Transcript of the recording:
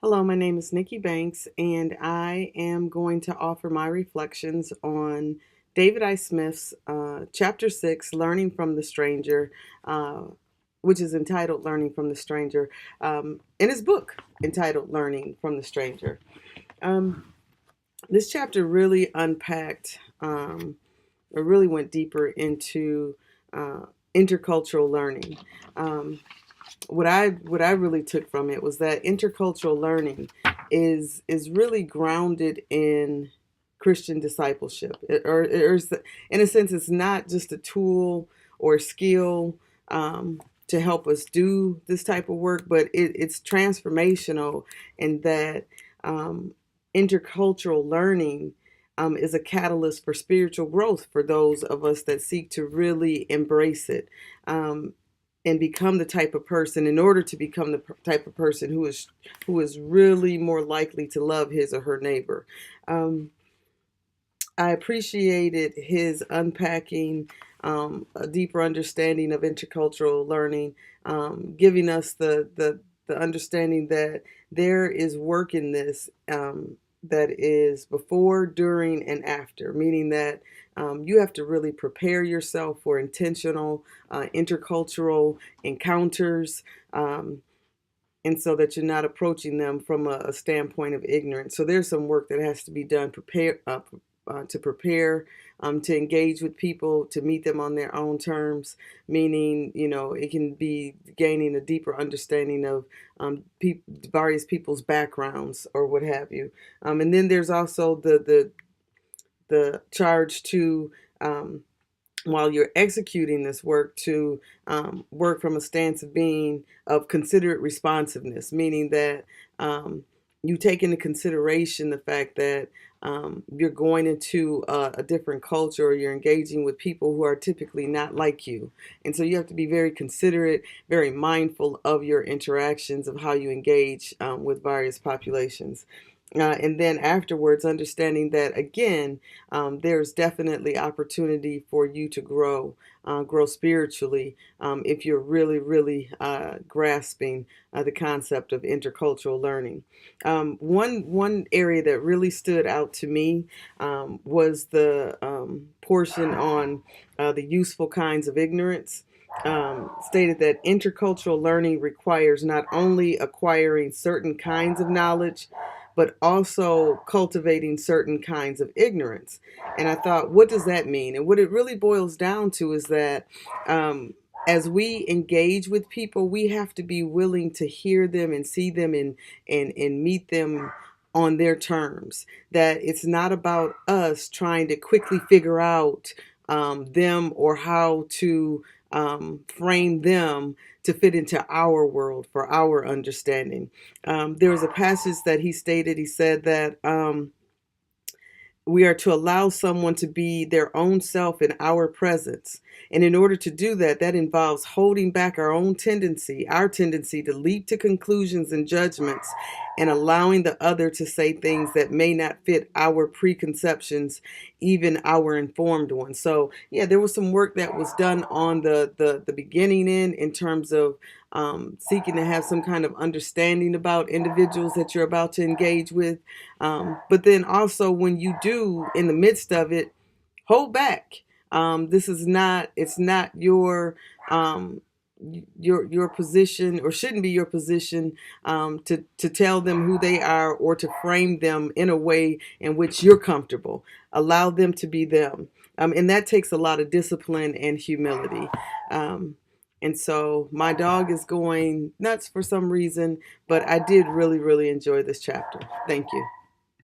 Hello, my name is Nikki Banks, and I am going to offer my reflections on David I. Smith's Chapter 6, Learning from the Stranger, uh, which is entitled Learning from the Stranger, in his book entitled Learning from the Stranger. Um, this chapter really unpacked, or really went deeper into intercultural learning. Um, what I really took from it was that intercultural learning is really grounded in Christian discipleship. In a sense, it's not just a tool or skill to help us do this type of work, but it's transformational in that intercultural learning is a catalyst for spiritual growth for those of us that seek to really embrace it. And become the type of person in order to become the type of person who is really more likely to love his or her neighbor. Um, I appreciated his unpacking a deeper understanding of intercultural learning, giving us the understanding that there is work in this that is before, during, and after, meaning that you have to really prepare yourself for intentional intercultural encounters. And so that you're not approaching them from a standpoint of ignorance. So there's some work that has to be done to prepare, to engage with people, to meet them on their own terms, meaning, it can be gaining a deeper understanding of various people's backgrounds or what have you. And then there's also the charge to, while you're executing this work, to work from a stance of being of considerate responsiveness, meaning that you take into consideration the fact that you're going into a different culture, or you're engaging with people who are typically not like you. And so you have to be very considerate, very mindful of your interactions, of how you engage with various populations. And then afterwards, understanding that again, there's definitely opportunity for you to grow spiritually, if you're really, really grasping the concept of intercultural learning. One area that really stood out to me was the portion on the useful kinds of ignorance. Stated that intercultural learning requires not only acquiring certain kinds of knowledge, but also cultivating certain kinds of ignorance. And I thought, what does that mean? And what it really boils down to is that as we engage with people, we have to be willing to hear them and see them and meet them on their terms. That it's not about us trying to quickly figure out them, or how to frame them to fit into our world for our understanding. There was a passage that he stated. He said that we are to allow someone to be their own self in our presence. And in order to do that, that involves holding back our tendency to leap to conclusions and judgments, and allowing the other to say things that may not fit our preconceptions, even our informed ones. So yeah, there was some work that was done on the beginning in terms of seeking to have some kind of understanding about individuals that you're about to engage with. But then also, when you do, in the midst of it, hold back. This is not, it's not your position, or shouldn't be your position, to tell them who they are, or to frame them in a way in which you're comfortable. Allow them to be them. And that takes a lot of discipline and humility. And so my dog is going nuts for some reason, but I did really, really enjoy this chapter. Thank you.